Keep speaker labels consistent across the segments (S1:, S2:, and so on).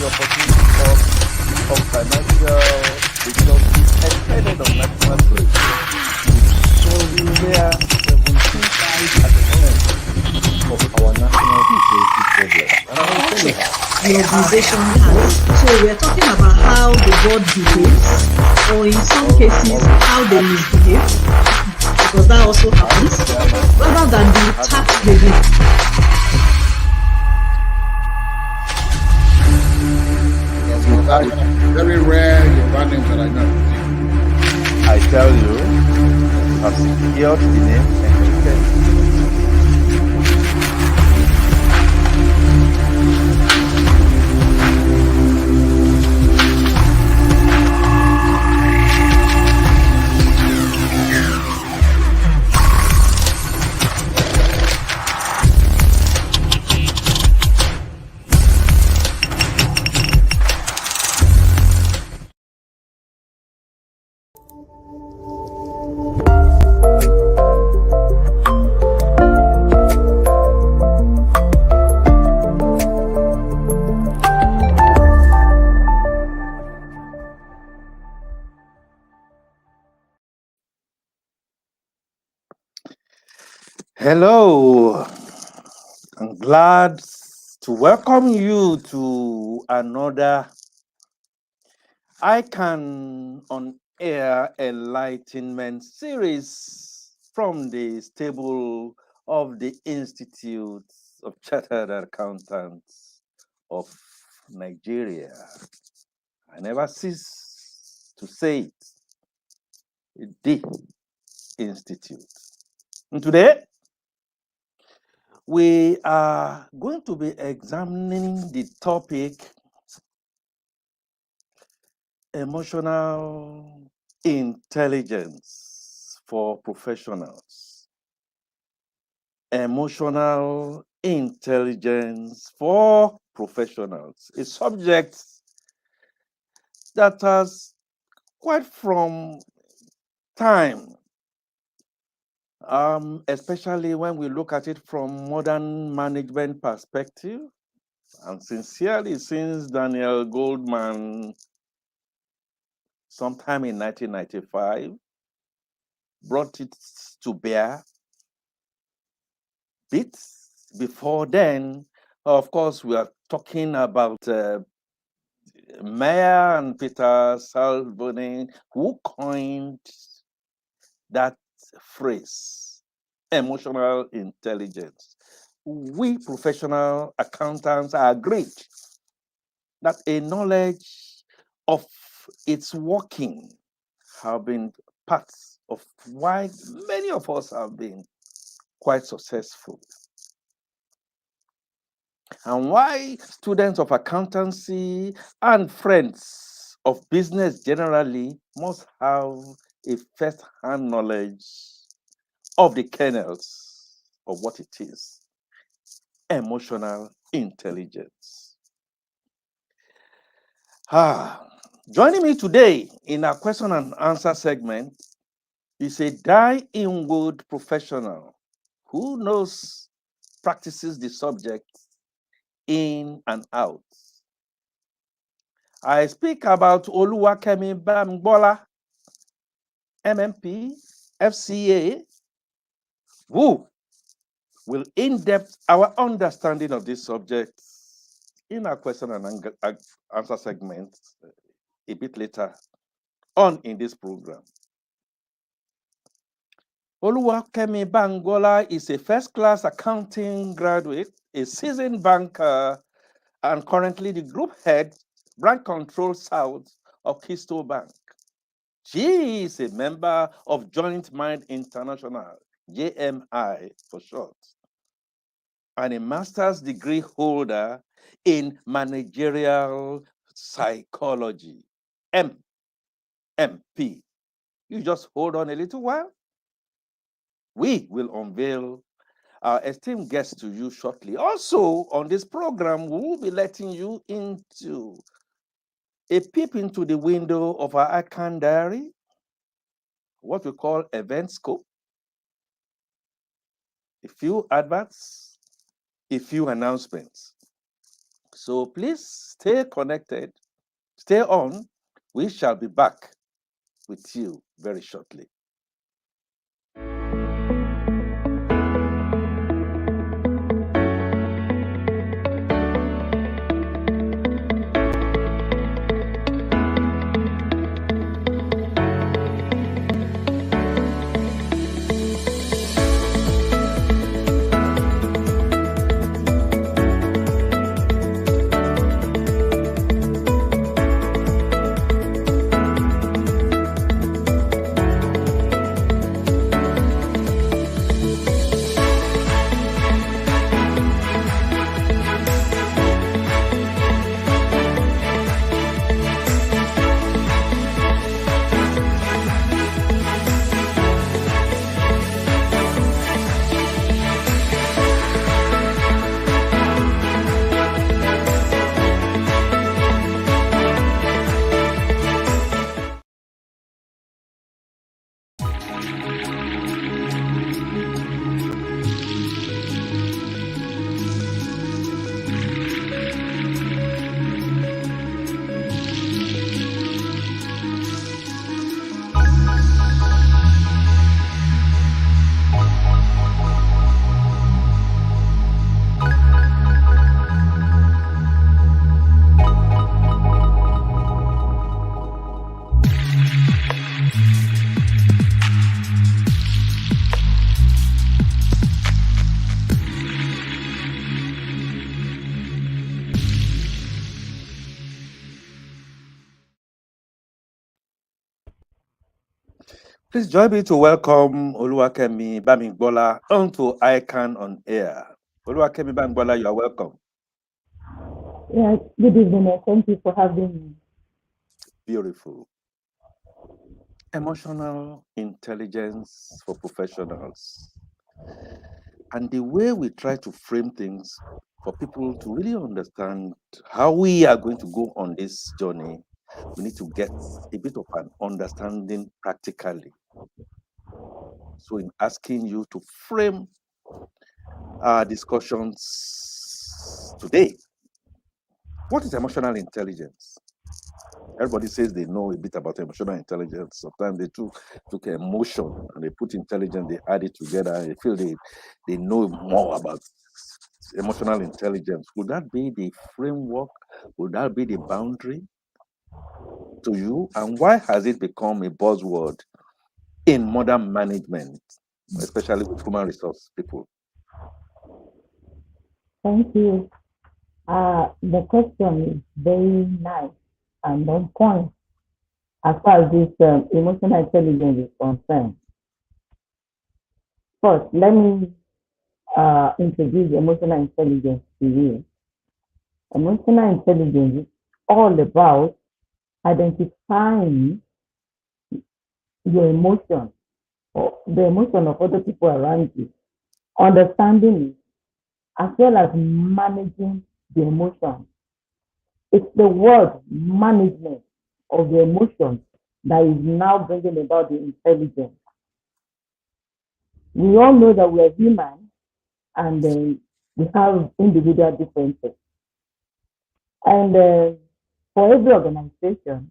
S1: the opportunity to talk of financial resources expended on national grid. There are 17 sides at the moment of our national security problem. And I will tell you how.
S2: The organization has. So we're talking about how the board behaves, or in some cases, how they misbehave, because that also happens, rather than the tax they do.
S3: Very rare your running that I know.
S1: I tell you, I've secured the name and hello. I'm glad to welcome you to another ICAN on Air Enlightenment series from the stable of the Institute of Chartered Accountants of Nigeria. I never cease to say it, the Institute. And today, we are going to be examining the topic emotional intelligence for professionals. Emotional intelligence for professionals, a subject that has quite from time, especially when we look at it from modern management perspective, and sincerely since Daniel Goldman sometime in 1995 brought it to bear. Bit before then, of course, we are talking about Meyer and Peter Salvonin, who coined that phrase, emotional intelligence. We professional accountants are agreed that a knowledge of its working have been parts of why many of us have been quite successful, and why students of accountancy and friends of business generally must have a first-hand knowledge of the kernels of what it is, emotional intelligence. Joining me today in our question and answer segment is a die-in-wood professional who practices the subject in and out. I speak about OLUWAKEMI BAMIGBOLA, MMP, FCA, who will in-depth our understanding of this subject in our question and answer segment a bit later on in this program. OLUWAKEMI BAMIGBOLA is a first-class accounting graduate, a seasoned banker, and currently the group head, Branch Control South of Keystone Bank. She is a member of Joint Mind International, JMI for short, and a master's degree holder in managerial psychology, MMP. You just hold on a little while. We will unveil our esteemed guest to you shortly. Also, on this program, we will be letting you into a peep into the window of our ICAN diary, what we call event scope, a few adverts, a few announcements. So please stay connected, stay on. We shall be back with you very shortly. Please join me to welcome OLUWAKEMI BAMIGBOLA onto ICAN on Air. OLUWAKEMI BAMIGBOLA, you are welcome.
S4: Yeah, good evening, and thank you for having me.
S1: Beautiful. Emotional intelligence for professionals. And the way we try to frame things for people to really understand how we are going to go on this journey, we need to get a bit of an understanding practically. So in asking you to frame our discussions today, what is emotional intelligence? Everybody says they know a bit about emotional intelligence. Sometimes they took emotion and they put intelligence, they add it together, and they feel they know more about emotional intelligence. Would that be the framework? Would that be the boundary to you? And why has it become a buzzword in modern management, especially with human resource people?
S4: Thank you. The question is very nice and on point as far as this emotional intelligence is concerned. First, let me introduce emotional intelligence to you. Emotional intelligence is all about identifying your emotion or the emotion of other people around you, understanding it, as well as managing the emotion. It's the word management of the emotions that is now bringing about the intelligence. We all know that we are human and we have individual differences. And for every organization,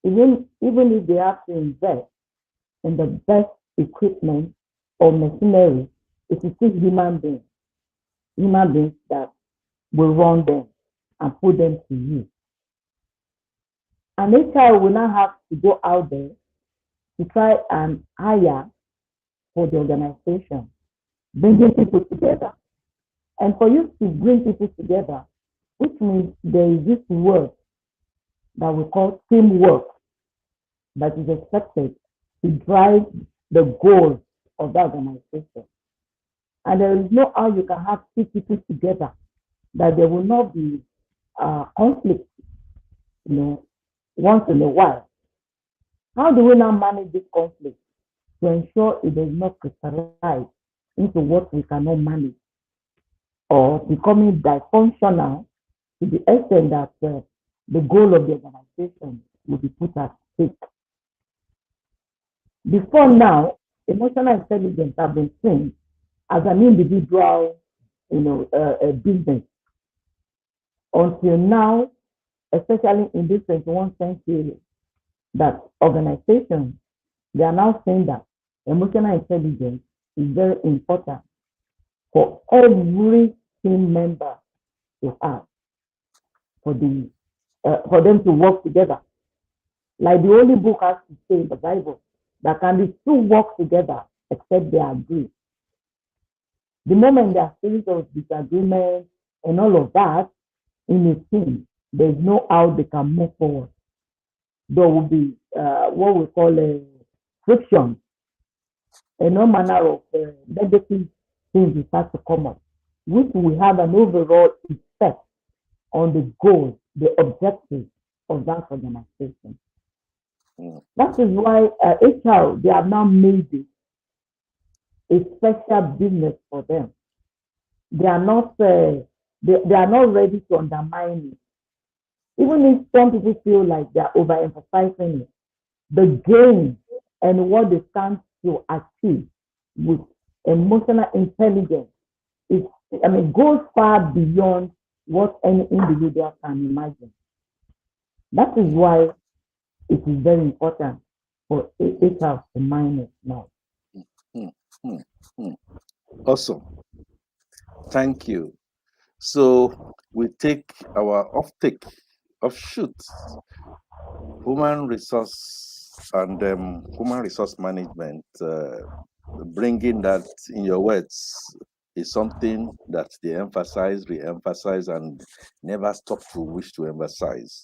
S4: even if they have to invest in the best equipment or machinery, it is still human beings that will run them and put them to use. And HR will now have to go out there to try and hire for the organization, bringing people together. And for you to bring people together, which means there is this word that we call teamwork that is expected to drive the goals of the organization. And there is no how you can have two people together that there will not be conflict, once in a while. How do we now manage this conflict to ensure it does not crystallize into what we cannot manage or becoming dysfunctional to the extent that the goal of the organization will be put at stake? Before now, emotional intelligence has been seen as an individual, business. until now, especially in this 21st century, that organizations, they are now saying that emotional intelligence is very important for every team member to have, for them to work together. Like the Holy Book has to say in the Bible, that can the two work together except they agree. The moment there are series of disagreements and all of that in a team, there's no how they can move forward. There will be what we call a friction, and all manner of negative things will start to come up, which will have an overall effect on the goals, the objectives of that organization. That is why HR, they have now made it a special business for them. They are not they are not ready to undermine it. Even if some people feel like they are overemphasizing it, the gain and what they stand to achieve with emotional intelligence is, I mean, goes far beyond what any individual can imagine. That is why it is very important for HR to mine it now.
S1: Awesome. Thank you. So we take our offshoot, human resource and human resource management. Bringing that in your words is something that they emphasize, re-emphasize, and never stop to wish to emphasize.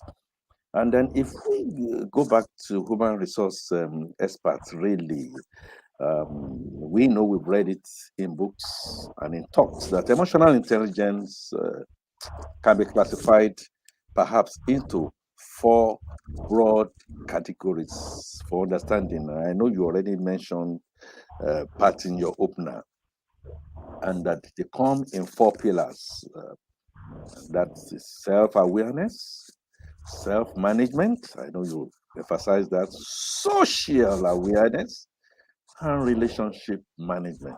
S1: And then if we go back to human resource experts, really, we know, we've read it in books and in talks, that emotional intelligence can be classified perhaps into 4 broad categories for understanding. I know you already mentioned part in your opener, and that they come in 4 pillars. That is self-awareness, self-management, I know you emphasize that, social awareness, and relationship management.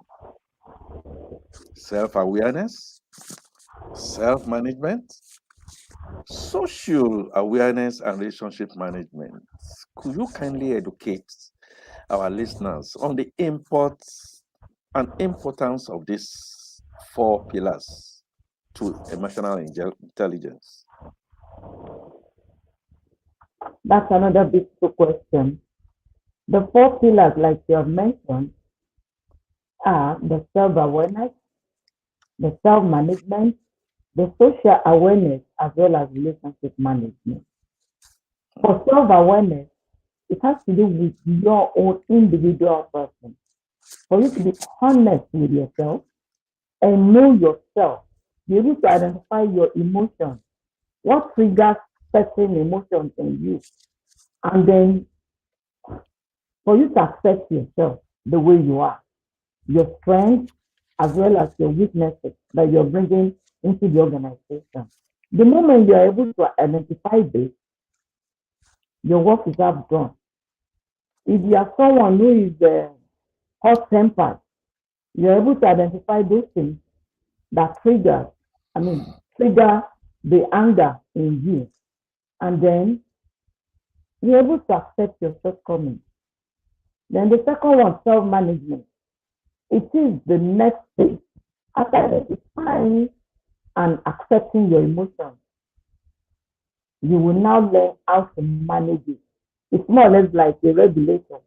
S1: Self-awareness, self-management, social awareness, and relationship management. Could you kindly educate our listeners on the importance of these 4 pillars to emotional intelligence?
S4: That's another big question. The 4 pillars, like you have mentioned, are the self-awareness, the self-management, the social awareness, as well as relationship management. For self-awareness, it has to do with your own individual person. For you to be honest with yourself and know yourself, be able to identify your emotions, what triggers certain emotions in you, and then for you to accept yourself the way you are, your strengths as well as your weaknesses that you're bringing into the organization. The moment you're able to identify this, your work is half done. If you are someone who is hot-tempered, you're able to identify those things that trigger the anger in you, and then you're able to accept your shortcomings. Then the second one, self-management. It is the next stage after identifying and accepting your emotions. You will now learn how to manage it. It's more or less like a regulator.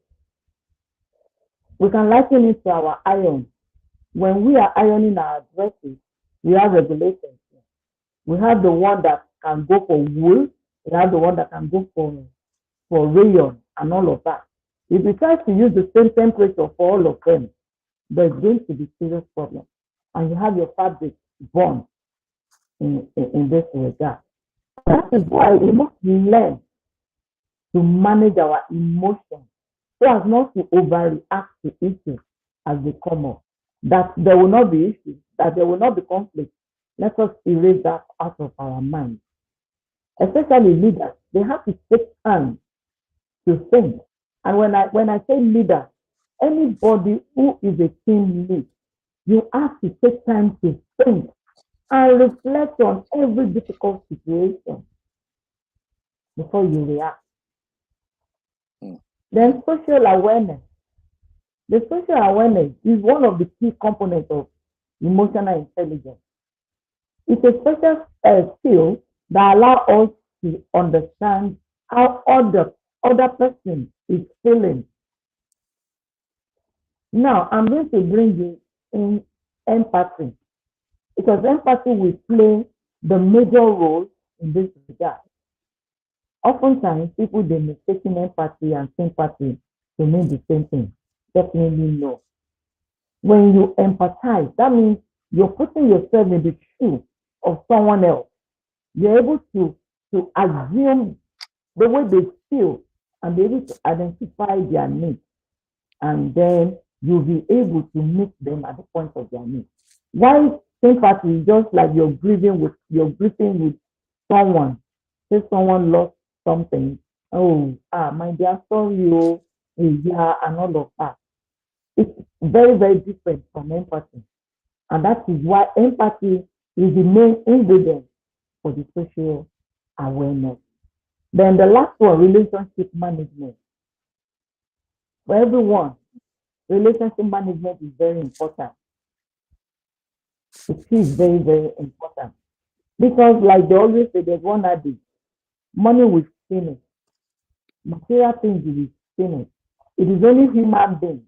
S4: We can liken it to our iron. When we are ironing our dresses, we have regulations. We have the one that can go for wool, we have the one that can go for rayon and all of that. If you try to use the same temperature for all of them, there's going to be serious problem. And you have your fabric burned in this regard. That is why we must learn to manage our emotions so as not to overreact to issues as they come up. That there will not be issues, that there will not be conflict. Let us erase that out of our minds. Especially leaders, they have to take time to think. And when I say leader, anybody who is a team lead, you have to take time to think and reflect on every difficult situation before you react.
S1: Mm.
S4: Then social awareness. The social awareness is one of the key components of emotional intelligence. It's a special skill that allows us to understand how other person is feeling. Now, I'm going to bring you in empathy because empathy will play the major role in this regard. Oftentimes, people they mistaken empathy and sympathy to mean the same thing. Definitely no. When you empathize, that means you're putting yourself in the shoes of someone else. You're able to assume the way they feel and be able to identify their needs. And then you'll be able to meet them at the point of their needs. Why sympathy is just like you're grieving with someone. Say someone lost something. Oh, my dear, sorry, oh, yeah, and all of that. It's very, very different from empathy. And that is why empathy is the main ingredient for the social awareness. Then the last one, relationship management. For everyone, relationship management is very important. It is very, very important. Because like they always say, there's one adage, money will finish, material things will finish. It is only human beings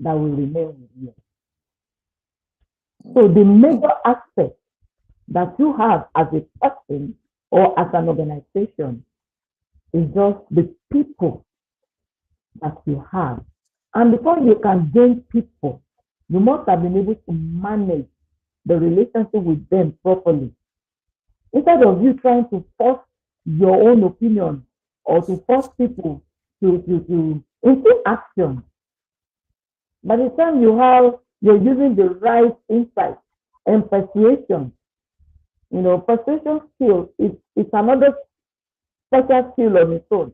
S4: that will remain with you. So the major aspect that you have as a person or as an organization is just the people that you have. And before you can gain people, you must have been able to manage the relationship with them properly. Instead of you trying to force your own opinion or to force people to into action, by the time you're using the right insight and persuasion, persuasion skill is another special skill on its own.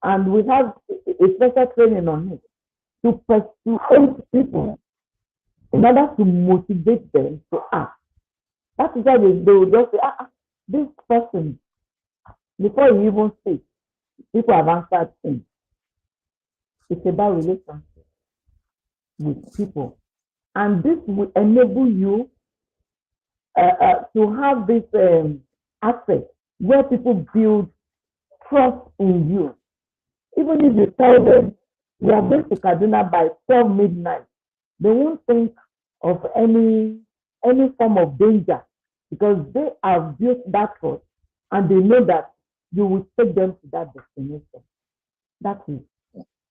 S4: And we have a special training on it to persuade people in order to motivate them to act. That is why they will just say, this person, before you even speak, people have answered him. It's about relationship with people. And this will enable you to have this aspect where people build trust in you. Even if you tell them we are going to Kaduna by 12 midnight, they won't think of any form of danger because they have built that trust and they know that you will take them to that destination. That is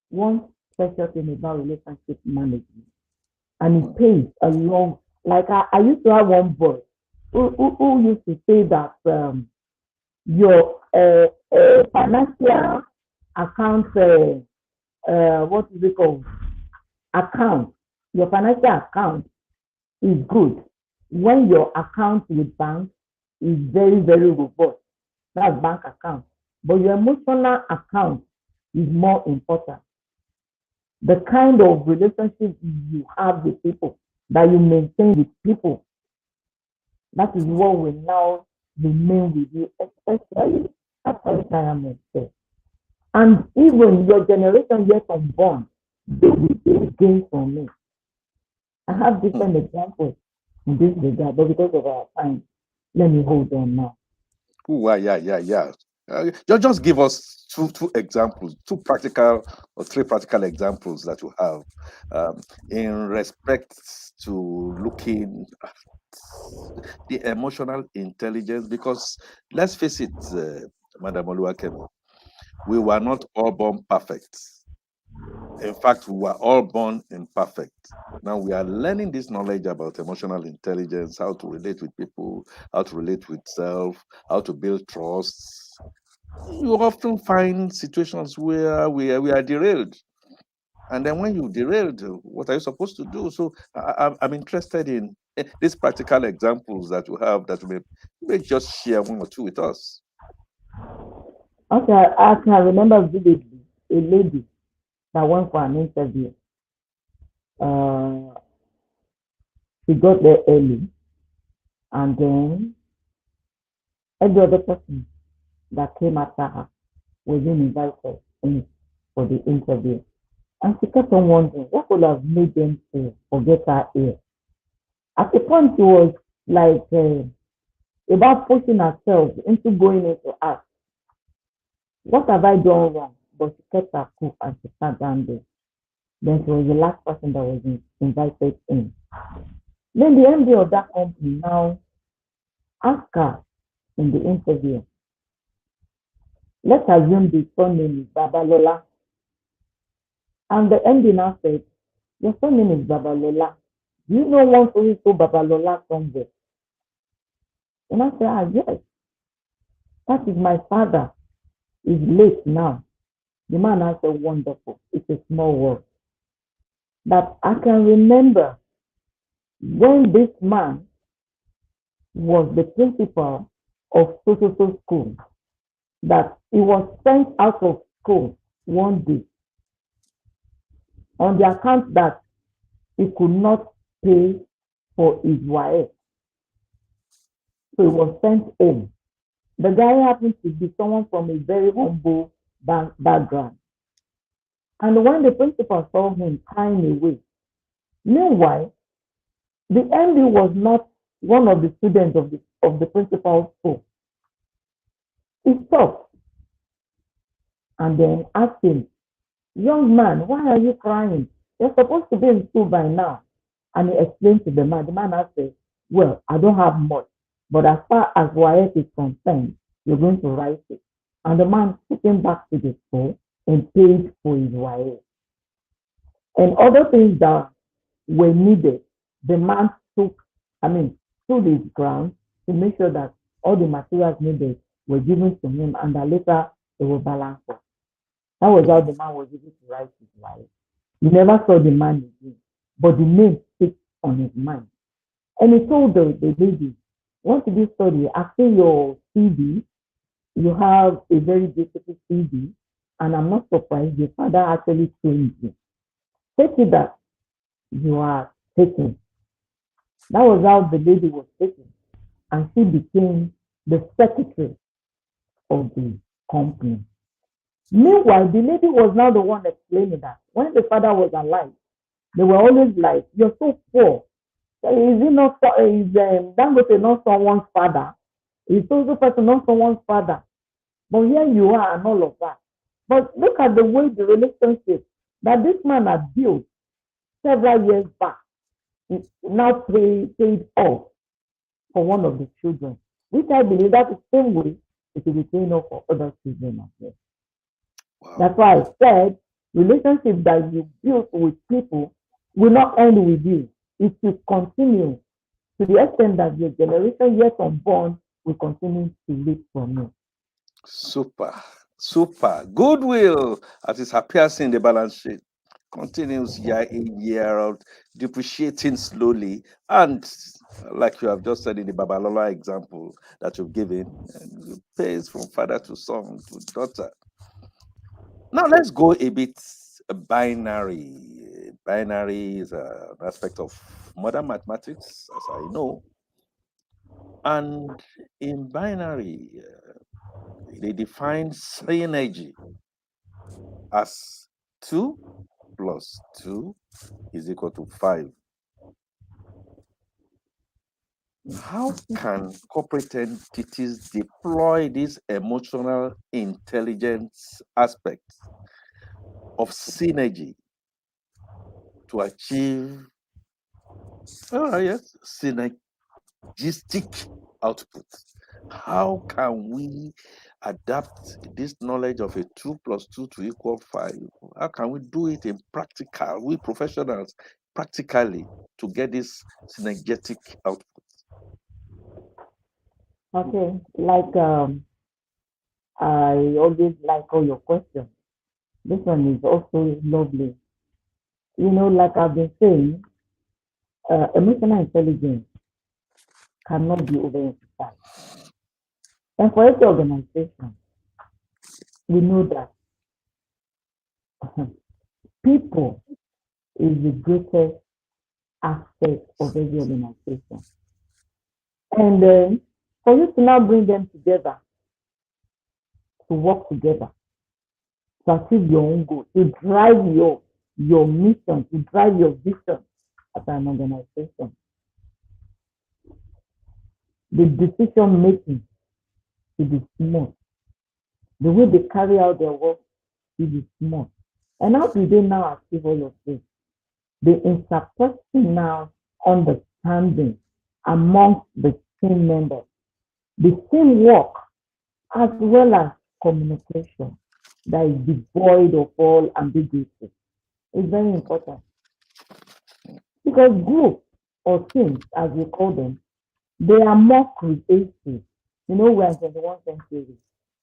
S4: one special thing about relationship management. And it pays a long, like I used to have one boy who used to say that your financial account, what is it called? Account. Your financial account is good when your account with bank is very, very robust. That's bank account. But your emotional account is more important. The kind of relationship you have with people, that you maintain with people, that is what will now remain with you, especially after retirement. And even your generation yet unborn, they will gain from it. I have different examples in this regard, but because of our time, let me hold on now.
S1: Ooh, yeah. Just give us two examples, two practical or three practical examples that you have in respect to looking at the emotional intelligence. Because let's face it, Madam OLUWAKEMI, we were not all born perfect. In fact, we were all born imperfect. Now we are learning this knowledge about emotional intelligence, how to relate with people, how to relate with self, how to build trust. You often find situations where we are derailed. And then when you derailed, what are you supposed to do? So I'm interested in these practical examples that you have that you may just share one or two with us.
S4: Okay, I can remember vividly a lady that went for an interview. She got there early And then every other person that came after her was invited in for the interview. And she kept on wondering what would have made them to forget her here. At the point, she was like about pushing herself into going into art. What have I done wrong? But she kept her cool and she sat down there. Then she was the last person that was invited in. Then the MD of that company now asked her in the interview, let's assume the surname is Babalola. And the MD now said, your surname is Babalola. Do you know one so Babalola somewhere? And I said, yes, that is my father. He's late now. The man answered, wonderful. It's a small world. That I can remember when this man was the principal of so school, that he was sent out of school one day on the account that he could not pay for his wife. So he was sent home. The guy happened to be someone from a very humble background. And when the principal saw him crying away, meanwhile, the MD was not one of the students of the principal's school. He stopped and then asked him, young man, why are you crying? You're supposed to be in school by now. And he explained to the man. The man said, well, I don't have much, but as far as YF is concerned, you're going to write it. And the man took him back to the school and paid for his YF. And other things that were needed, the man stood his ground to make sure that all the materials needed were given to him and that later they were balanced out. That was how the man was able to write his life. He never saw the man again, but the name sticks on his mind. And he told the lady, once you study, after your CV, you have a very beautiful CV, and I'm not surprised your father actually trained you. Take it that you are taken. That was how the lady was taken, and she became the secretary of the company. Meanwhile, the lady was now the one explaining that when the father was alive, they were always like, you're so poor. Is it not, Dangote not someone's father? Is also person not someone's father? But here you are and all of that. But look at the way the relationship that this man had built several years back is now paid off for one of the children, which I believe that the same way it will be paying off for other children as well. Wow. That's why I said relationship that you build with people will not end with you. It will continue to the extent that your generation yet unborn will continue to live from you.
S1: Super. Goodwill, as it appears in the balance sheet, continues year in, year out, depreciating slowly. And like you have just said in the Babalola example that you've given, it pays from father to son to daughter. Now let's go a bit binary. Binary is an aspect of modern mathematics, as I know. And in binary, they define synergy as 2 plus 2 is equal to 5. How can corporate entities deploy this emotional intelligence aspect of synergy to achieve synergistic output? How can we adapt this knowledge of a 2 plus 2 to equal 5? How can we do it in practical, we professionals, practically, to get this synergetic output?
S4: Okay, like I always like all your questions. This one is also lovely. You know, like I've been saying, emotional intelligence cannot be overemphasized. And for every organization, we know that people is the greatest aspect of every organization. And then for you to now bring them together, to work together, to achieve your own goal, to drive your mission, to drive your vision as an organization. The decision making should be smooth. The way they carry out their work should be smooth. And how do they now achieve all of this? The interpersonal understanding amongst the team members, the teamwork, as well as communication that is devoid of all ambiguity is very important. Because groups or teams, as we call them, they are more creative. You know, we're in 21st century.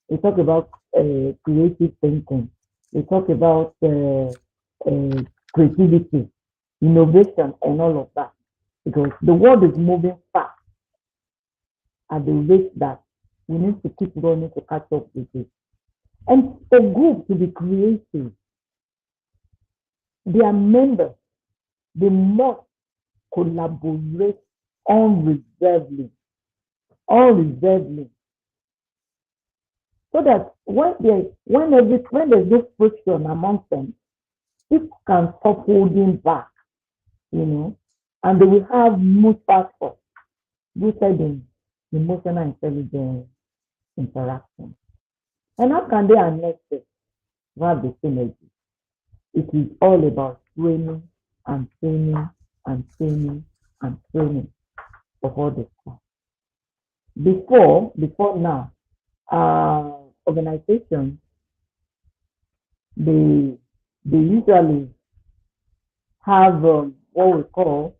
S4: We talk about creative thinking. We talk about creativity, innovation, and all of that. Because the world is moving fast at the rate that we need to keep running to catch up with it. And for groups to be creative, their members, they must collaborate unreservedly, so that when there's no friction amongst them, people can stop holding back, and they will have smooth passport rooted in emotional intelligence interaction. And how can they harness it to have the synergy? It is all about training and training and training and training of all the stuff. Before now, organizations, they usually have what we call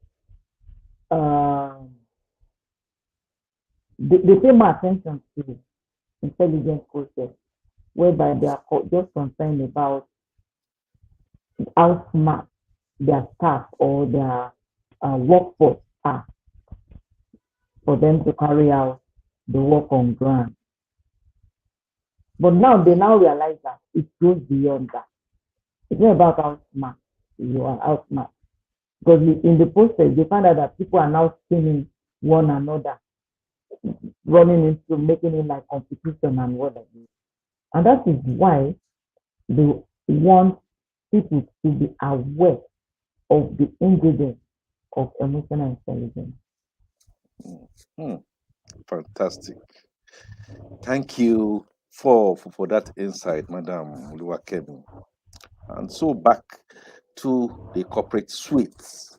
S4: they pay more attention to intelligence process, whereby they are just concerned about how smart their staff or their workforce are for them to carry out the work on ground. But now they realize that it goes beyond that. It's not about how smart you are, how smart. Because in the process, they find out that people are now skinning one another, running into making it like competition and whatever. And that is why they want people to be aware of the ingredients of emotional intelligence.
S1: Fantastic. Thank you for that insight, Madam OLUWAKEMI. And so back to the corporate suites.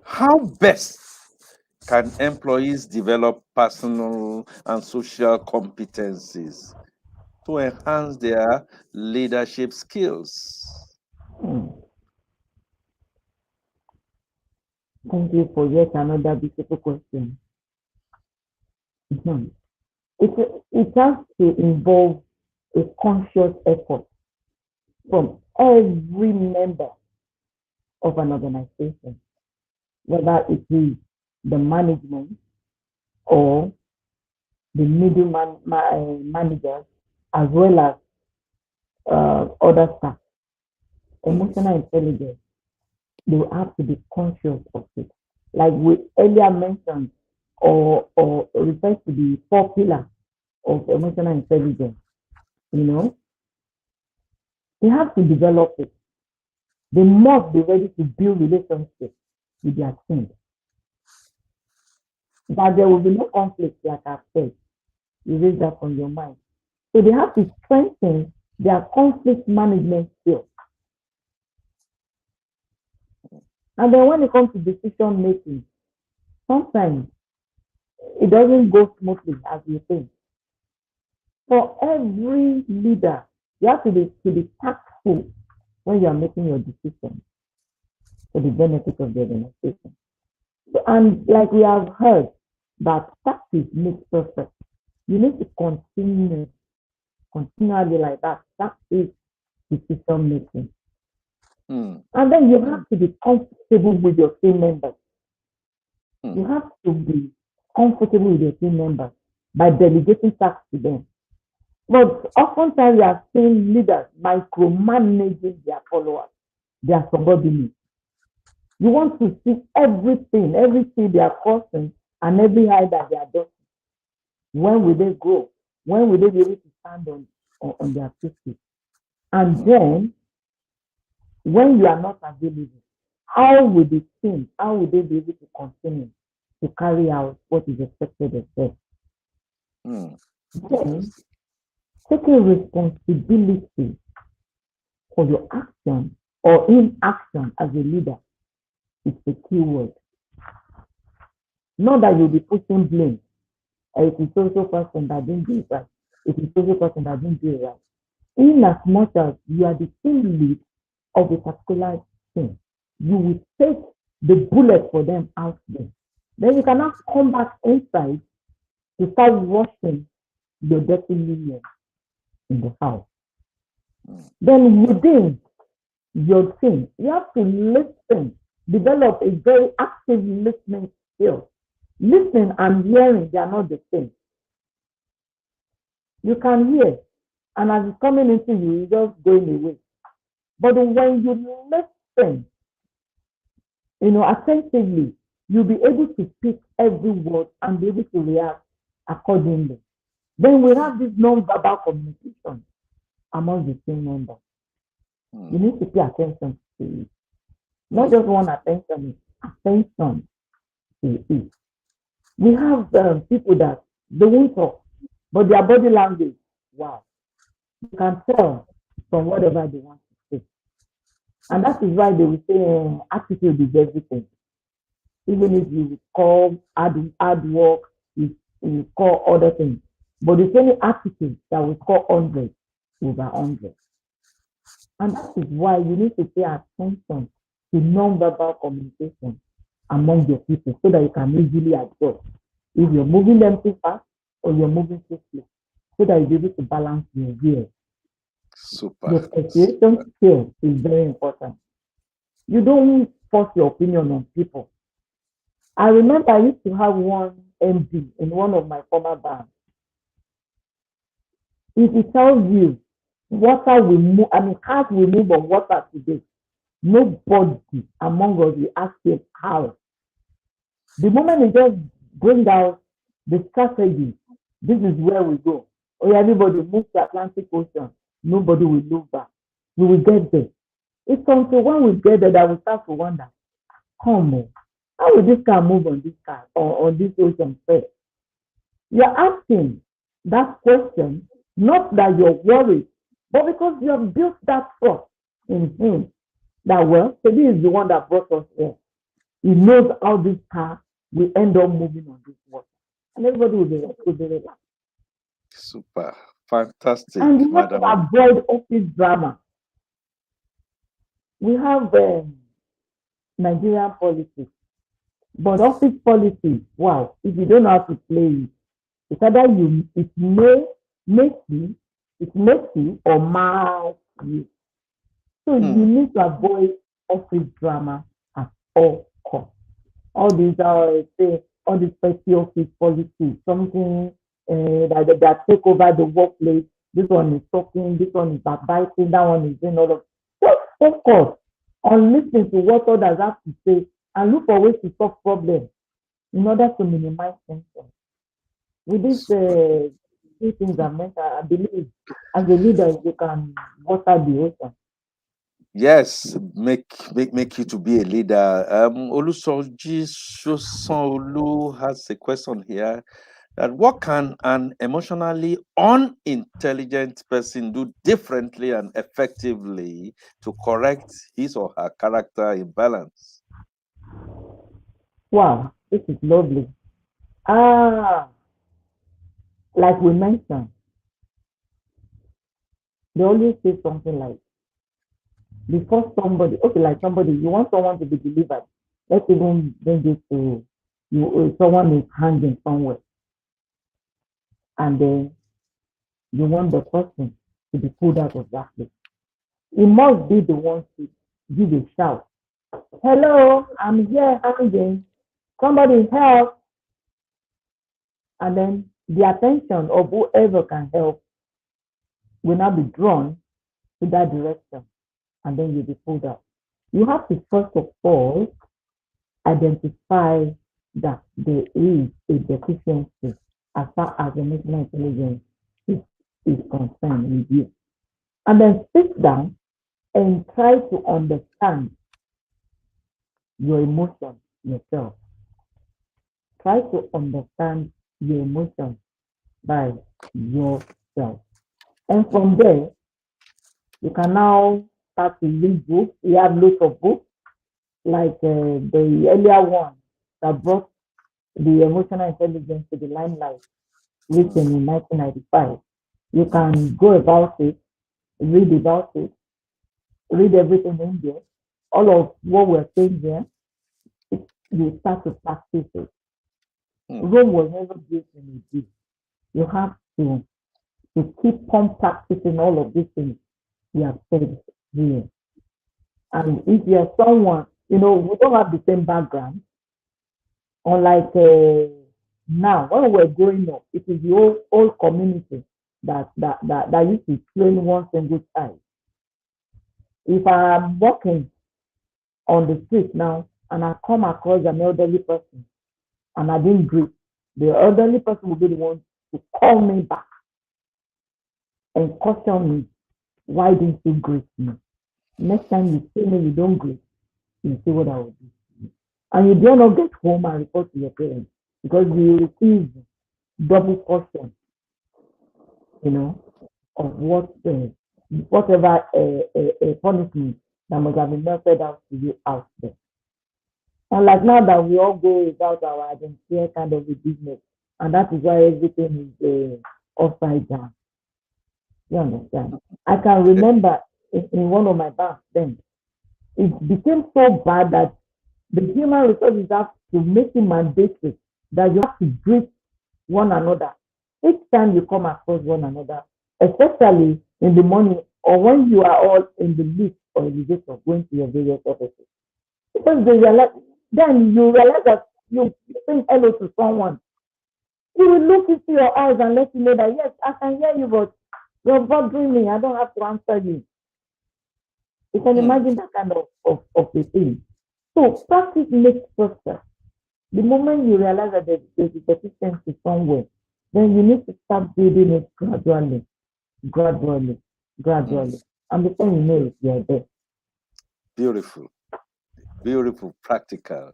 S1: How best can employees develop personal and social competencies to enhance their leadership skills?
S4: Thank you for yet another beautiful question. It has to involve a conscious effort from every member of an organization, whether it is the management or the middle managers, as well as other staff. Emotional intelligence, they will have to be conscious of it. Like we earlier mentioned, or refers to the 4 pillars of emotional intelligence. They have to develop it. They must be ready to build relationships with their team. That there will be no conflict, like I've said. You raise that from your mind. So they have to strengthen their conflict management skills. And then when it comes to decision making, sometimes it doesn't go smoothly as you think. For every leader, you have to be tactful when you are making your decision for the benefit of the organization. And like we have heard, that practice makes perfect. You need to continually like that. That is decision making. And then you have to be comfortable with your team members. You have to be comfortable with your team members by delegating tasks to them. But oftentimes we are seeing leaders micromanaging their followers, their subordinates. You want to see everything they are causing and every high that they are done, when will they grow? When will they be able to stand on their 50? And then, when you are not available, how will the team, how will they be able to continue to carry out what is expected of them? Then, taking responsibility for your action or inaction as a leader is the key word. Not that you'll be pushing blame. It is also person that didn't do it right. It is also person that didn't do it right. In as much as you are the team lead of a particular thing, you will take the bullet for them out there. Then you cannot come back inside to start washing your dirty linen in the house. Then within your team, you have to listen, develop a very active listening skill. Listening and hearing, they are not the same. You can hear, and as it's coming into you, it's just going away. But when you listen, attentively, you'll be able to pick every word and be able to react accordingly. Then we have this non-verbal communication among the team members. You need to pay attention to it. Not just one attention, attention to it. We have people that they won't talk, but their body language, wow, you can tell from whatever they want to say. And that is why they will say attitude is everything. Even if you call hard work, you call other things. But it's only attitude that will score 100 over 100. And that is why you need to pay attention to non-verbal communication among your people so that you can easily adjust. If you're moving them too fast or you're moving too slow, so that you're able to balance your gears.
S1: Super.
S4: Your persuasion skill is very important. You don't force your opinion on people. I remember I used to have one MD in one of my former bands. If he tells you water will move, cars will move on water today, nobody among us will ask him how. The moment he just brings out the strategy, this is where we go. Or everybody moves to Atlantic Ocean, nobody will look back. We will get there. It's until when we get there that we start to wonder, come on, how will this car move on this car or on this ocean first? You're asking that question, not that you're worried, but because you have built that trust in him that, well, so this is the one that brought us here. He knows how this car will end up moving on this water. And everybody will be relaxed.
S1: Super. Fantastic,
S4: And you have
S1: madam.
S4: to avoid office drama. We have Nigerian politics, but office politics, wow, if you don't know how to play it, it's either it's messy or mad. So you need to avoid office drama at all costs. All these all these petty office politics, something that take over the workplace. This one is talking, this one is backbiting, that one is doing all of. Just focus on listening to what others have to say and look for ways to solve problems in order to minimize tension. With these two things I mentioned, I believe as a leader you can water the ocean.
S1: Yes, make you to be a leader. Olusoji Shosanolu has a question here. That what can an emotionally unintelligent person do differently and effectively to correct his or her character imbalance?
S4: Wow, this is lovely. Like we mentioned, they always say something like, before somebody, okay, like somebody, you want someone to be delivered. Let's even bring it to you. Someone is hanging somewhere, and then you want the person to be pulled out of that place. He must be the one to give a shout. Hello, I'm here hanging. Somebody help. And then the attention of whoever can help will now be drawn to that direction. And then you'll be pulled out. You have to first of all identify that there is a deficiency as far as emotional intelligence is concerned with you. And then sit down and try to understand your emotions yourself. Try to understand your emotions by yourself. And from there, you can now start to read books. We have lots of books, like the earlier one that brought the emotional intelligence to the limelight, written in 1995. You can go about it, read about it, read everything in there. All of what we're saying here, you start to practice it. Rome was never built in a day. You have to keep on practicing all of these things we have said here. And if you're someone, we don't have the same background. Unlike now, when we're growing up, it is the whole community that used to train one single child. If I'm walking on the street now and I come across an elderly person and I didn't greet, the elderly person will be the one to call me back and caution me, why didn't you greet me? Next time you see me, you don't greet, you see what I will do. And you dare not get home and report to your parents because you receive double caution, of whatever punishment that must have been meted out to you out there. And like now that we all go about our identity kind of a business, and that is why everything is upside down. You understand? I can remember in one of my banks then, it became so bad that the human resources have to make it mandatory that you have to greet one another each time you come across one another, especially in the morning or when you are all in the lift or elevator going to your various offices. Because then you realize that you say hello to someone. You will look into your eyes and let you know that, yes, I can hear you, but you're bothering me. I don't have to answer you. You can imagine that kind of a thing. So practice makes perfect. The moment you realize that there's a deficiency somewhere, then you need to start building it gradually. And before you know it, you're there.
S1: Beautiful, practical.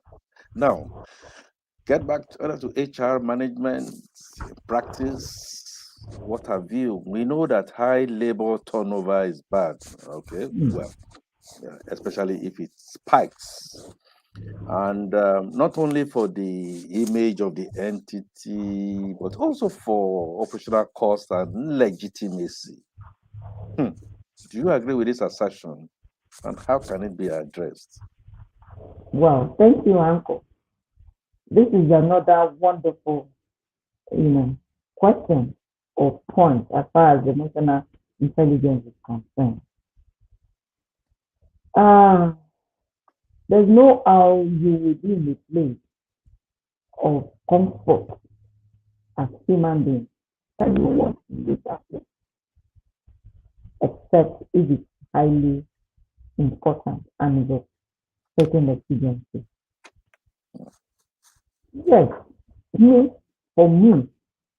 S1: Now, get back to HR management practice. What have you? We know that high labor turnover is bad. Okay, well, especially if it spikes. And not only for the image of the entity, but also for operational cost and legitimacy. Do you agree with this assertion? And how can it be addressed?
S4: Well, thank you, Uncle. This is another wonderful, question or point as far as emotional intelligence is concerned. There's no how you will be in a place of comfort as human beings that you want to live that way, except if it's highly important and is of certain exigency. Yes, for me,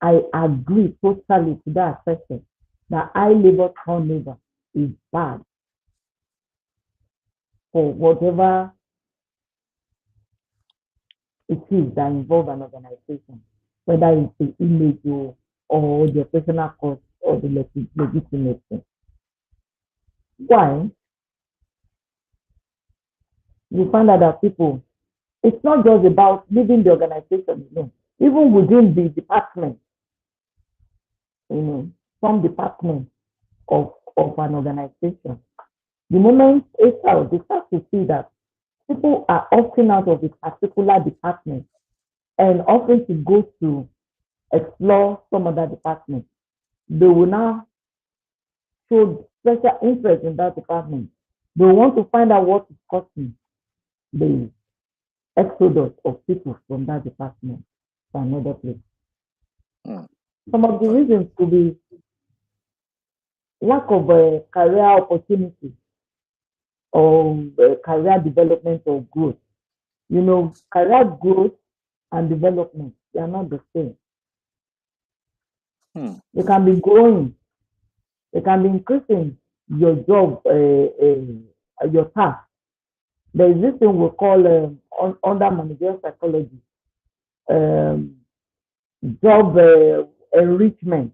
S4: I agree totally to that assessment that high labor turnover is bad for whatever it is that involve an organization, whether it's the image or the operational cost or the legitimacy. Why? You find out that people, it's not just about leaving the organization alone, even within the department, some department of an organization. The moment HR, they start to see that people are opting out of a particular department and offering to go to explore some other department, they will now show special interest in that department. They want to find out what is causing the exodus of people from that department to another place. Some of the reasons could be lack of career opportunity or career development or growth. Career growth and development, they are not the same.
S1: Hmm.
S4: They can be growing. They can be increasing your job, your task. There is this thing we call under managerial psychology, job enrichment.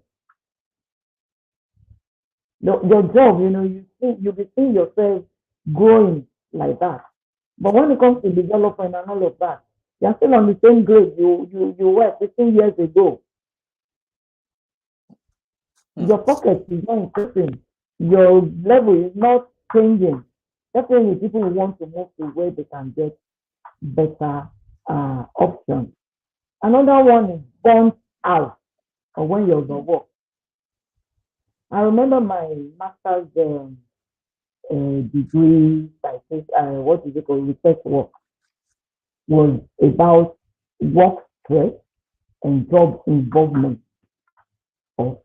S4: Your job, you'll be seeing yourself growing like that. But when it comes to development and all of that, you're still on the same grade you were 15 years ago. Your pocket is not increasing. Your level is not changing. Definitely, people want to move to where they can get better options. Another one is burnt out, or when you're overworked. I remember my master's degree, what is it called, research work, was about work stress and job involvement of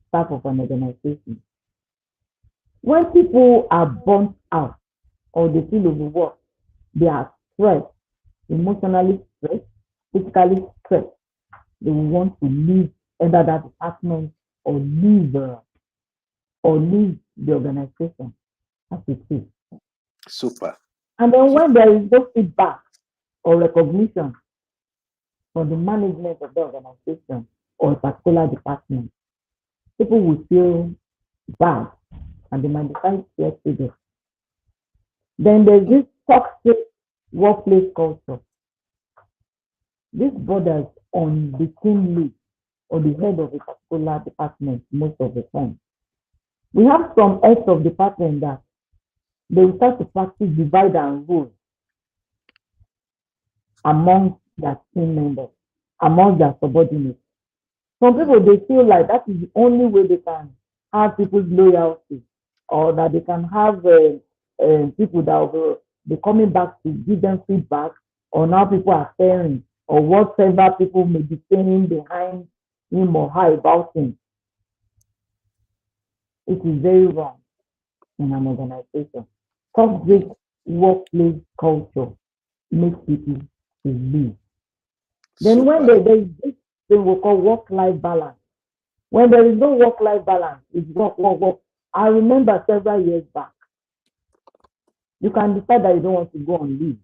S4: staff of an organization. When people are burnt out or they feel overworked, they are stressed, emotionally stressed, physically stressed. They will want to leave either that department or leave the organization as it is.
S1: Super.
S4: And then when there is no feedback or recognition from the management of the organization or a particular department, people will feel bad and they might decide to exit. Then there's this toxic workplace culture. This borders on the team lead or the head of a particular department most of the time. We have some heads of department that they will start to practice divide and rule among their team members, among their subordinates. Some people, they feel like that is the only way they can have people's loyalty, or that they can have people that will be coming back to give them feedback, or now people are sharing, or whatever people may be saying behind him or her about him. It is very wrong in an organization. Toxic workplace culture makes people to leave. Then when there is this thing we call work-life balance, when there is no work-life balance, it's work, work, work. I remember several years back, you can decide that you don't want to go on leave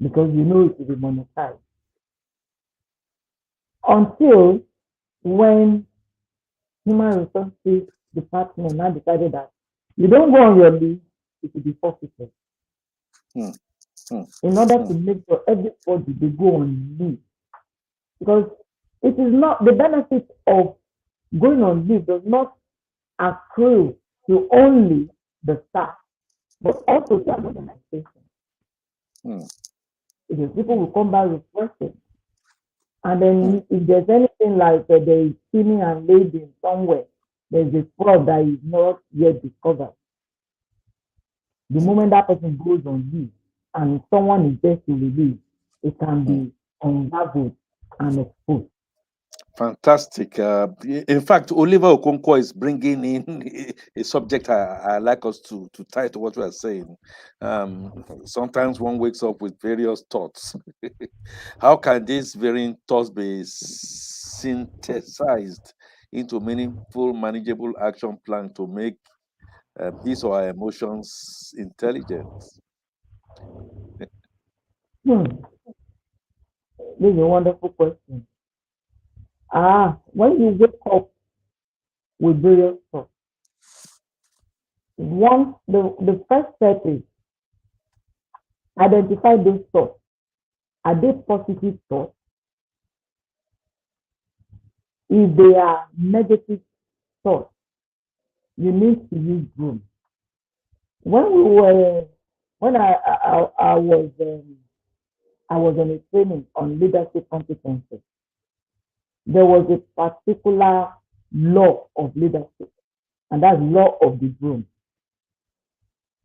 S4: because you know it will be monetized. Until when human resources department now decided that you don't go on your leave, it will be forfeited. In order to make sure everybody they go on leave. Because it is not the benefit of going on leave does not accrue to only the staff, but also to the organization. Because people will come back refreshed. And then if there's anything like there is stealing and lading somewhere, there's a fraud that is not yet discovered. The moment that person goes on leave and someone is there to release, it can be unraveled and exposed.
S1: Fantastic. In fact, Oliver Okonkwo is bringing in a subject I like us to tie to what we are saying. Sometimes one wakes up with various thoughts. How can these varying thoughts be synthesized into meaningful, manageable action plan to make his or her emotions intelligent?
S4: This is a wonderful question. When you wake up with various thoughts, the first step is identify those thoughts. Are they positive thoughts? If they are negative thoughts, you need to use room. When I was on a training on leadership competencies, there was a particular law of leadership, and that's law of the room.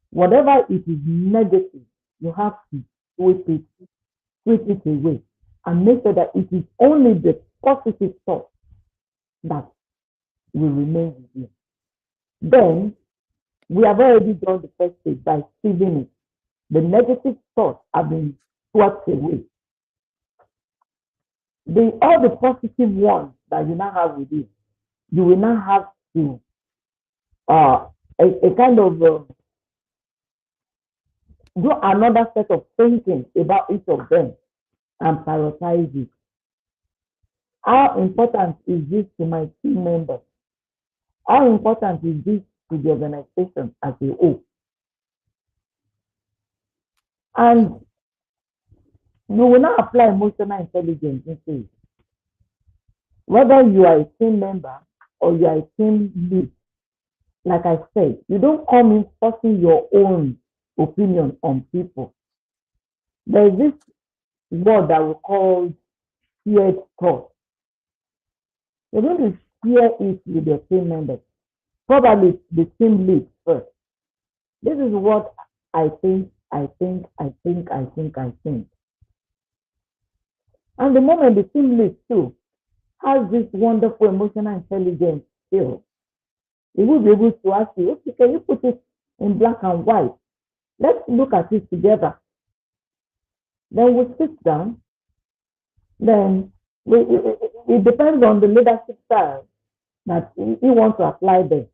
S4: Whatever it is negative, you have to sweep it away, and make sure that it is only the positive thought that will remain with you. Then we have already done the first stage by sieving it. The negative thoughts have been swept away. all the positive ones that you now have with you will now have to a kind of do another set of thinking about each of them and prioritize it. How important is this to my team members? How important is this to the organization as a whole? And you will now apply emotional intelligence into it. Whether you are a team member or you are a team lead, like I said, you don't come in forcing your own opinion on people. There is this word that we call shared thought. You're going to share it with your team members, probably the team lead first. This is what I think. And the moment the team lead too has this wonderful emotional intelligence skill, it will be able to ask you, okay, can you put it in black and white? Let's look at it together. Then we sit down. Then it depends on the leadership style that he wants to apply there.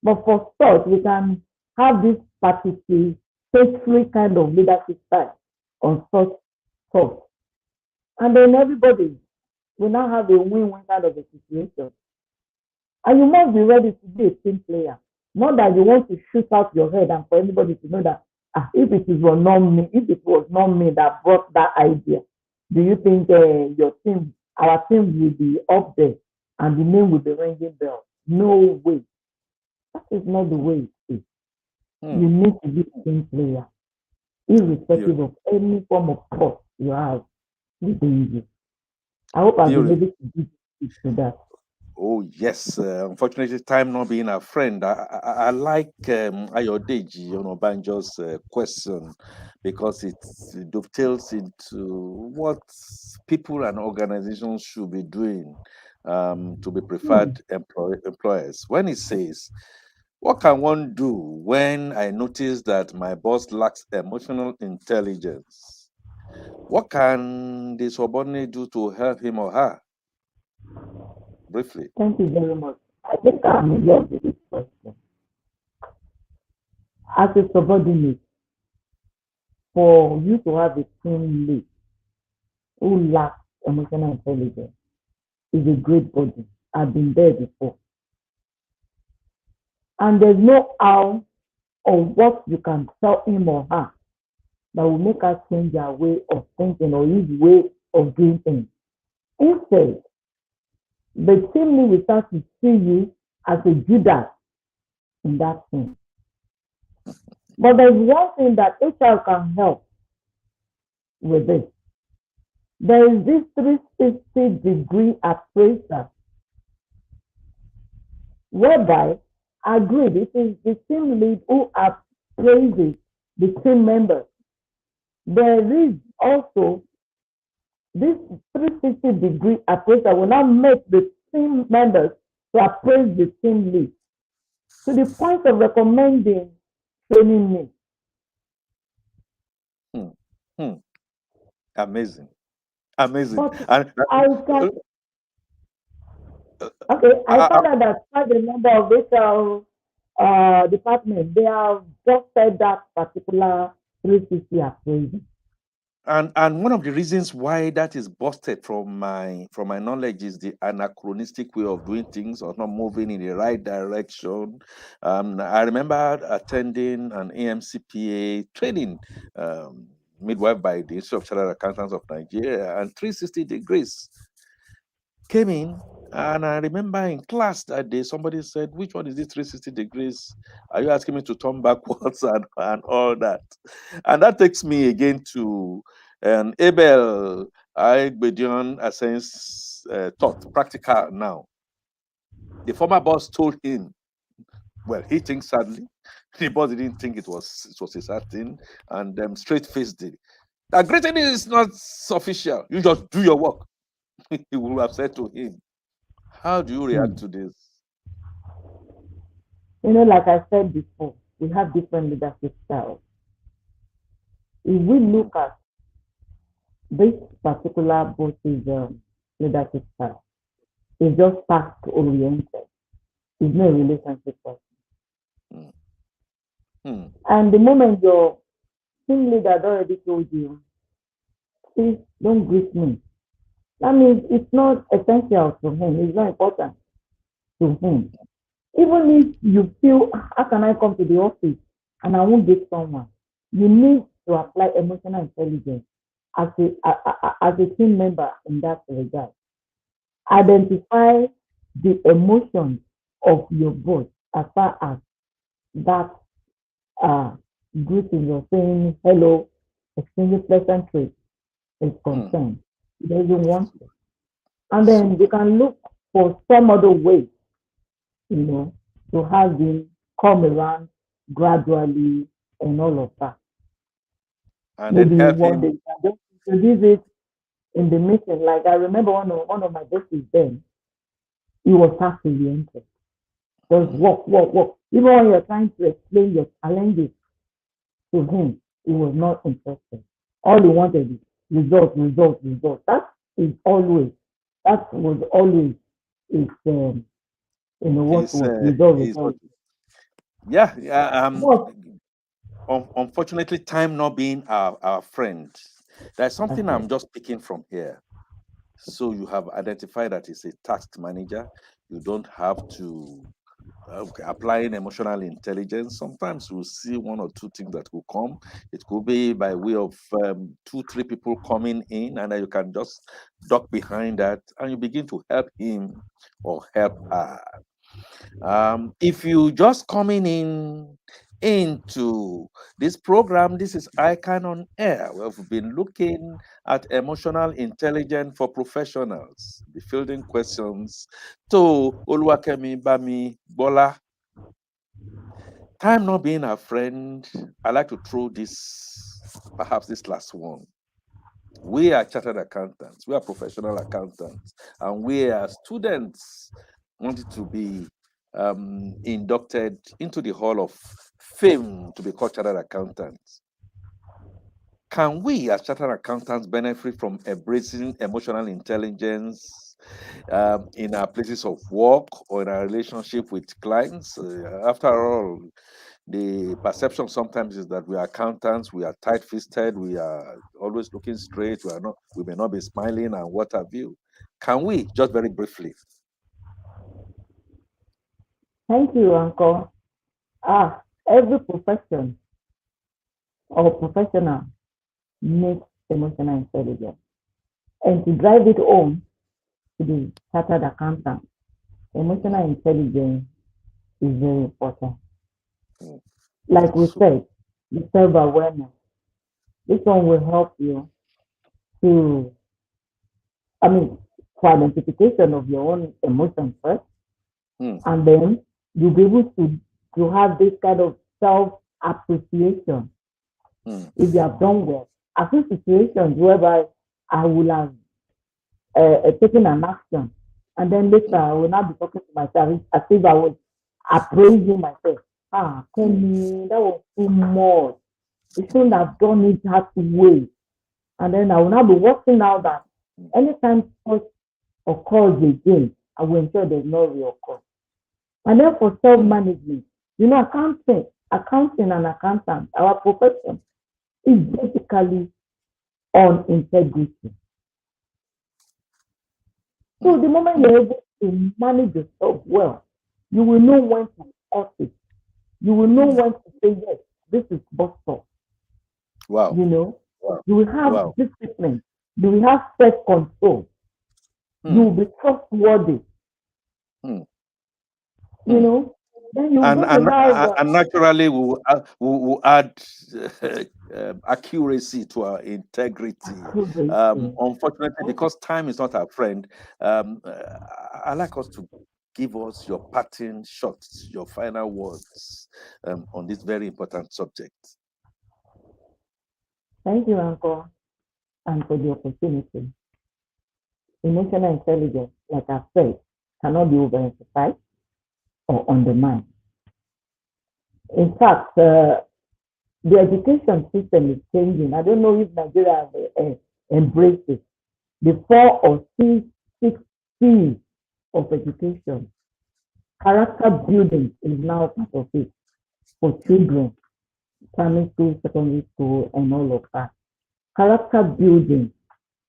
S4: But for start, we can have this participatory kind of leadership style on such thoughts. And then everybody will now have a win-win kind of a situation. And you must be ready to be a team player. Not that you want to shoot out your head and for everybody to know that if it was not me that brought that idea, do you think our team will be up there and the name will be ringing bells? No way. That is not the way it is. You need to be a team player, irrespective of any form of thought you have within you. I hope I've been able to give you to that.
S1: Oh yes, unfortunately, time not being a friend. I like Ayodeji Onabanjo's question because it dovetails into what people and organizations should be doing to be preferred employers. When he says, "What can one do when I notice that my boss lacks emotional intelligence? What can the subordinate do to help him or her?" Briefly.
S4: Thank you very much. I think I'm in love with this question. As a subordinate, for you to have a team lead who lacks emotional intelligence is a great body. I've been there before. And there's no how or what you can tell him or her that will make us change our way of thinking or his way of doing things. Instead, the team lead will start to see you as a Judas in that thing. But there's one thing that HR can help with this. There is this 360-degree appraisal, whereby, agreed, it is the team lead who appraises the team members. There is also this 360-degree appraisal will now make the team members to appraise the team lead to the point of recommending training me.
S1: Amazing. Amazing.
S4: But
S1: And
S4: I can, okay, I found out that quite a number of HR departments, they have just said that particular 360 appraisal.
S1: And one of the reasons why that is busted from my knowledge is the anachronistic way of doing things or not moving in the right direction. I remember attending an AMCPA training midwife by the Institute of Chartered Accountants of Nigeria, and 360 degrees came in. And I remember in class that day, somebody said, "Which one is this 360 degrees? Are you asking me to turn backwards?" and all that. And that takes me again to Abel Aigbedion Assen's thought, practical now. The former boss told him, well, he thinks sadly, the boss didn't think it was a sad thing, and straight faced it. That greeting is not official. You just do your work. He would have said to him. How do you react to this?
S4: Like I said before, we have different leadership styles. If we look at this particular boss's leadership style. It's just task oriented. It's no relationship person.
S1: Mm. Mm.
S4: And the moment your team leader had already told you, please don't greet me, that means it's not essential to him. It's not important to him. Even if you feel, how can I come to the office and I won't get someone? You need to apply emotional intelligence as a team member in that regard. Identify the emotions of your boss as far as that greeting, you're saying hello, exchanging pleasantries is concerned. He doesn't want it. And then you can look for some other way, to have him come around gradually and all of that.
S1: And
S4: Maybe
S1: then help
S4: one
S1: him.
S4: day you can just introduce it in the meeting. Like I remember one of my bosses then, he was task oriented. Just work. Even when you're trying to explain your challenges to him, he was not interested. All he wanted is result. That was always his what
S1: He's,
S4: was
S1: he's what,
S4: result.
S1: yeah,
S4: But
S1: unfortunately, time not being our friend. There's something
S4: okay.
S1: I'm just picking from here. So you have identified that it's a task manager. You don't have to applying emotional intelligence. Sometimes we'll see one or two things that will come. It could be by way of two, three people coming in, and then you can just duck behind that and you begin to help him or help her. If you just coming in into this program, this is ICAN on Air. We've been looking at emotional intelligence for professionals, the fielding questions to OLUWAKEMI BAMIGBOLA. Time not being a friend, I like to throw perhaps this last one. We are chartered accountants, we are professional accountants, and we are students wanted to be inducted into the Hall of Fame to be called chartered accountants. Can we, as chartered accountants, benefit from embracing emotional intelligence in our places of work or in our relationship with clients? After all, the perception sometimes is that we are accountants, we are tight-fisted, we are always looking straight, we may not be smiling and what have you. Can we, just very briefly?
S4: Thank you, Uncle. Every profession or professional needs emotional intelligence. And to drive it home to the chartered accountant, emotional intelligence is very important.
S1: Mm.
S4: Like we said, the self-awareness. This one will help you to, for identification of your own emotions first, and then you'll be able to have this kind of self-appreciation if you have done well. I've seen situations whereby I will have taken an action, and then later I will not be talking to myself as if I was appraising myself. Kenny, that was too much. You shouldn't have done it that way. And then I will not be working out that anytime such occurs again, I will ensure there's no reoccur. And then for self-management, accounting and accountant, our profession is basically on integrity. So the moment you're able to manage yourself well, you will know when to cut it. You will know when to say, yes, this is bust off.
S1: Wow.
S4: You will have discipline. You will have self-control. You will be trustworthy. Then you
S1: and
S4: have
S1: naturally we will add accuracy to our integrity. Unfortunately, because time is not our friend, I like us to give us your parting shots, your final words on this very important subject.
S4: Thank you, Uncle, and for the opportunity. Emotional intelligence, like I said, cannot be overemphasized or undermined. In fact, the education system is changing. I don't know if Nigeria embraced it. The 4 or 6 field of education. Character building is now part of it for children, primary school, secondary school, and all of that. Character building.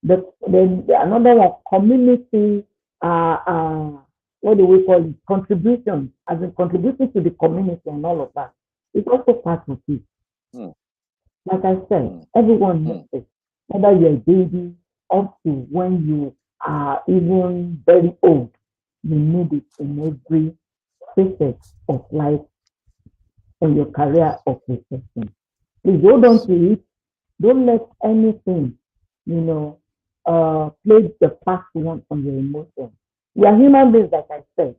S4: Another one, community, what do we call it? Contribution, as in contributing to the community and all of that. It's also part of it. Like I said, everyone needs it. Whether you're a baby up to when you are even very old, you need it in every facet of life and your career of profession. Please hold on to it. Don't let anything, play the fast one on your emotions. We are human beings, like I said.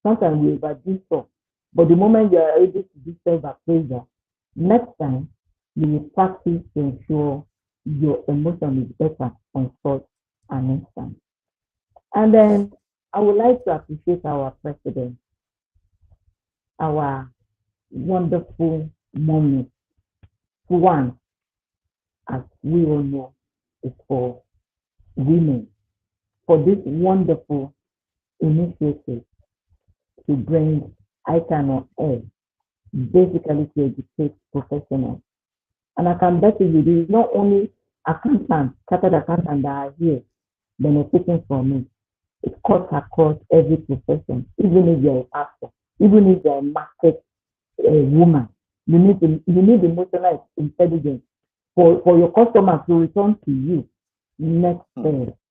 S4: Sometimes we overdo so. But the moment you are able to do self-appraisal, next time you will practice to ensure your emotion is better on such an instant. And then I would like to appreciate our president, our wonderful mommy. One, as we all know, is for women, for this wonderful initiative to bring ICAN on air, basically to educate professionals. And I can bet you there is not only accountants, chartered accountants that are here benefiting from it. It cuts across every profession, even if you're a pastor, even if you're a market woman. You need emotional intelligence for your customers to return to you next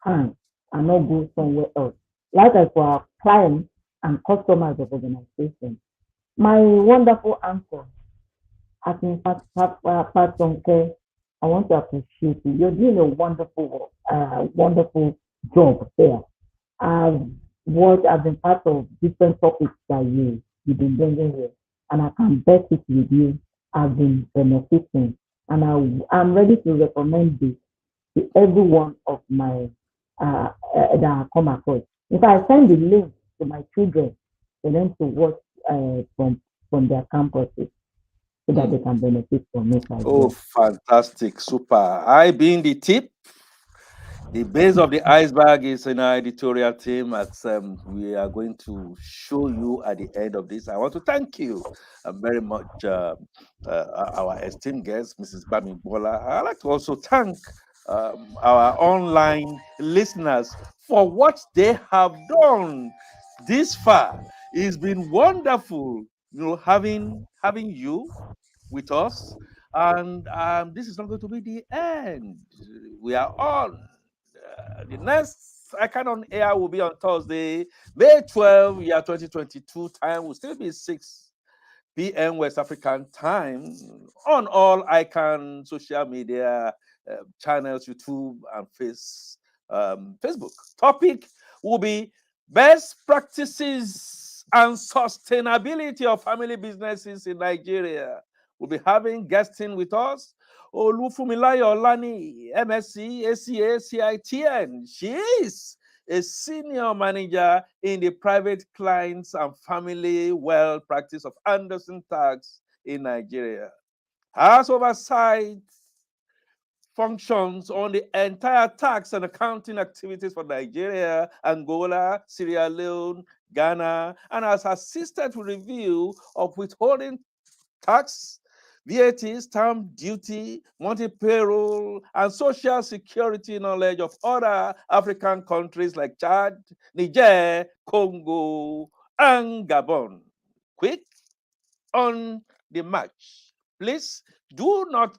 S4: time and not go somewhere else. Likewise for our clients and customers of organizations. My wonderful answer, I think, Pastor Care, I want to appreciate you. You're doing a wonderful job there. I've been part of different topics that you've been bringing here, and I can bet it with you. I've been benefiting, and I'm ready to recommend this to every one of my that I come across. If I send the link to my children for them to watch from their campuses, so that they can benefit from it as well.
S1: Fantastic, super. I being the tip. The base of the iceberg is in our editorial team. We are going to show you at the end of this. I want to thank you very much, our esteemed guest, Mrs. BAMIGBOLA. I'd like to also thank our online listeners for what they have done this far. It's been wonderful, having you with us. And this is not going to be the end. We are on. The next ICAN on air will be on Thursday, May 12, year 2022. Time will still be 6 p.m. West African time on all ICAN social media channels, YouTube and Facebook. Topic will be best practices and sustainability of family businesses in Nigeria. We'll be having guesting with us Olufumilayo Olani, MSc, ACA, CITN. She is a senior manager in the private clients and family wealth practice of Anderson Tax in Nigeria. Has oversight functions on the entire tax and accounting activities for Nigeria, Angola, Sierra Leone, Ghana, and has assisted with review of withholding tax, VAT, stamp duty, multi-payroll, and social security knowledge of other African countries like Chad, Niger, Congo, and Gabon. Quick on the march. Please do not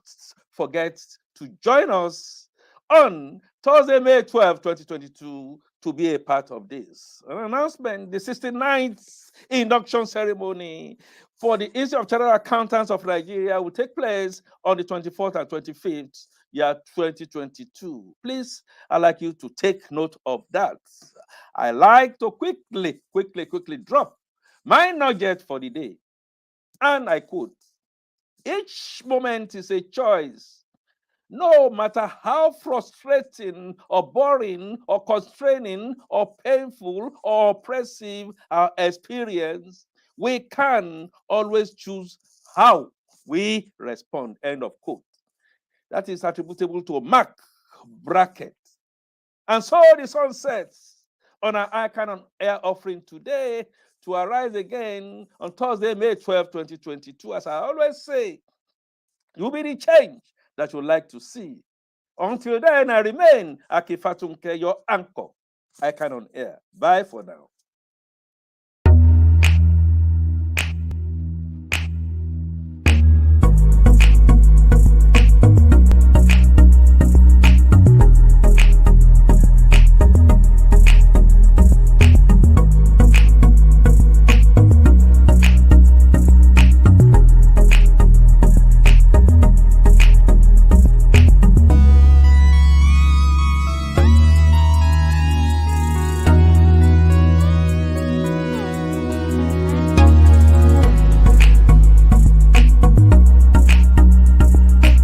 S1: forget to join us on Thursday, May 12, 2022, to be a part of this. An announcement, the 69th induction ceremony for the Institute of Chartered Accountants of Nigeria will take place on the 24th and 25th, year 2022. Please, I'd like you to take note of that. I like to quickly drop my nugget for the day. And I quote, each moment is a choice. No matter how frustrating or boring or constraining or painful or oppressive our experience, we can always choose how we respond. End of quote. That is attributable to Mark Brackett. And so the sun sets on our ICAN on Air offering today to arise again on Thursday, May 12, 2022. As I always say, you'll be the change that you'd like to see. Until then, I remain Akifatunke, your anchor, ICAN on Air. Bye for now.